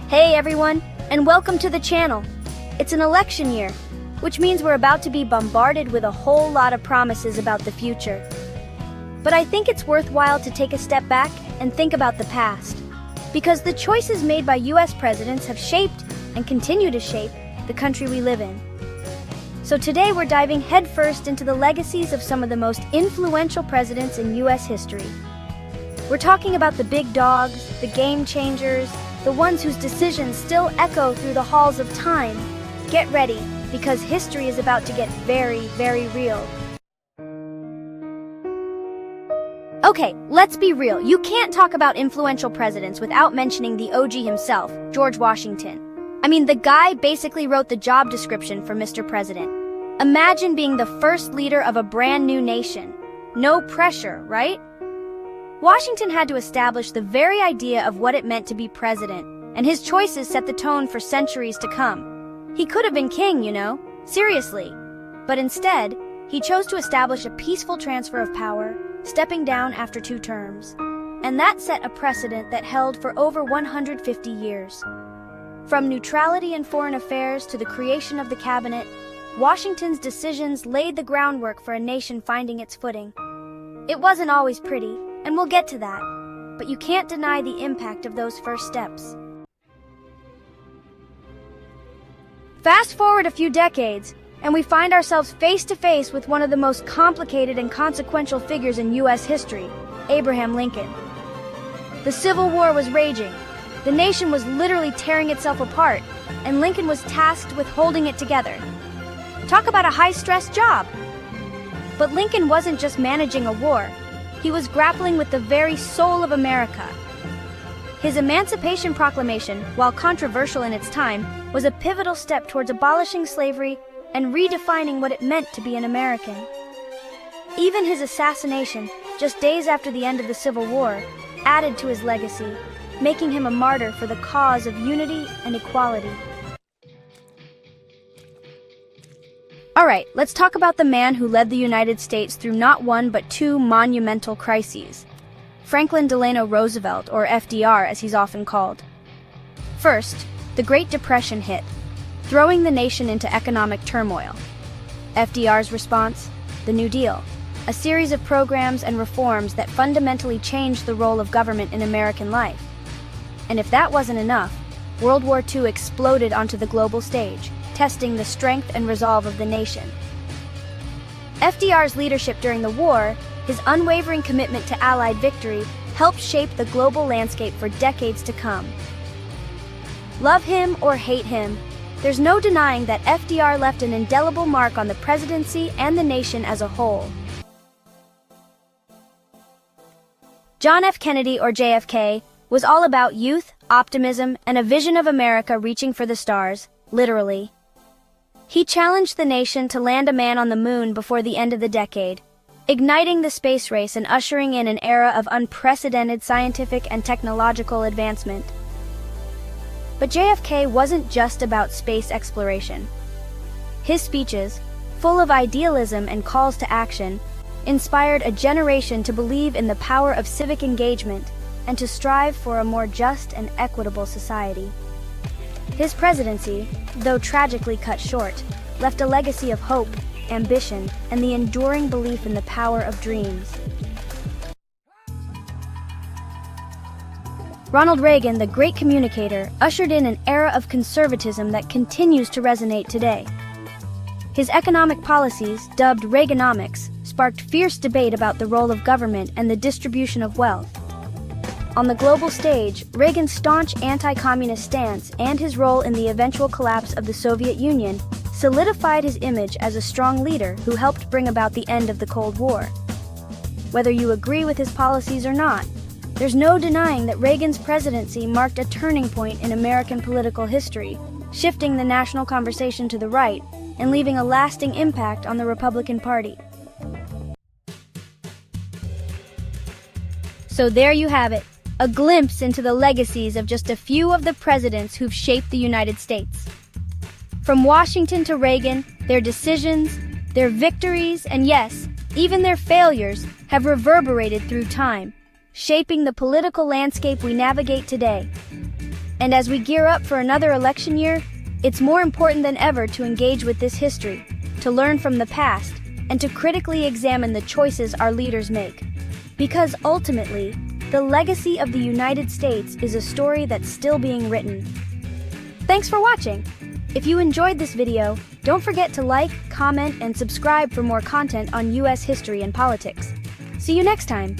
Hey everyone, and welcome to the channel. It's an election year, which means we're about to be bombarded with a whole lot of promises about the future. But I think it's worthwhile to take a step back and think about the past, because the choices made by US presidents have shaped and continue to shape the country we live in. So today we're diving headfirst into the legacies of some of the most influential presidents in US history. We're talking about the big dogs, the game changers, the ones whose decisions still echo through the halls of time. Get ready, because history is about to get very, very real. Okay, let's be real. You can't talk about influential presidents without mentioning the OG himself, George Washington. I mean, the guy basically wrote the job description for Mr. President. Imagine being the first leader of a brand new nation. No pressure, right? Washington had to establish the very idea of what it meant to be president, and his choices set the tone for centuries to come. He could have been king, seriously. But instead, he chose to establish a peaceful transfer of power, stepping down after 2 terms. And that set a precedent that held for over 150 years. From neutrality in foreign affairs to the creation of the cabinet, Washington's decisions laid the groundwork for a nation finding its footing. It wasn't always pretty, and we'll get to that, but you can't deny the impact of those first steps. Fast forward a few decades, and we find ourselves face to face with one of the most complicated and consequential figures in US history, Abraham Lincoln. The Civil War was raging. The nation was literally tearing itself apart, and Lincoln was tasked with holding it together. Talk about a high-stress job! But Lincoln wasn't just managing a war. He was grappling with the very soul of America. His Emancipation Proclamation, while controversial in its time, was a pivotal step towards abolishing slavery and redefining what it meant to be an American. Even his assassination, just days after the end of the Civil War, added to his legacy, making him a martyr for the cause of unity and equality. Alright, let's talk about the man who led the United States through not one but 2 monumental crises. Franklin Delano Roosevelt, or FDR as he's often called. First, the Great Depression hit, throwing the nation into economic turmoil. FDR's response? The New Deal, a series of programs and reforms that fundamentally changed the role of government in American life. And if that wasn't enough, World War II exploded onto the global stage, testing the strength and resolve of the nation. FDR's leadership during the war, his unwavering commitment to Allied victory, helped shape the global landscape for decades to come. Love him or hate him, there's no denying that FDR left an indelible mark on the presidency and the nation as a whole. John F. Kennedy, or JFK, was all about youth, optimism, and a vision of America reaching for the stars, literally. He challenged the nation to land a man on the moon before the end of the decade, igniting the space race and ushering in an era of unprecedented scientific and technological advancement. But JFK wasn't just about space exploration. His speeches, full of idealism and calls to action, inspired a generation to believe in the power of civic engagement and to strive for a more just and equitable society. His presidency, though tragically cut short, left a legacy of hope, ambition, and the enduring belief in the power of dreams. Ronald Reagan, the great communicator, ushered in an era of conservatism that continues to resonate today. His economic policies, dubbed Reaganomics, sparked fierce debate about the role of government and the distribution of wealth. On the global stage, Reagan's staunch anti-communist stance and his role in the eventual collapse of the Soviet Union solidified his image as a strong leader who helped bring about the end of the Cold War. Whether you agree with his policies or not, there's no denying that Reagan's presidency marked a turning point in American political history, shifting the national conversation to the right and leaving a lasting impact on the Republican Party. So there you have it. A glimpse into the legacies of just a few of the presidents who've shaped the United States. From Washington to Reagan, their decisions, their victories, and yes, even their failures have reverberated through time, shaping the political landscape we navigate today. And as we gear up for another election year, it's more important than ever to engage with this history, to learn from the past, and to critically examine the choices our leaders make. Because ultimately, the legacy of the United States is a story that's still being written. Thanks for watching. If you enjoyed this video, don't forget to like, comment, and subscribe for more content on US history and politics. See you next time.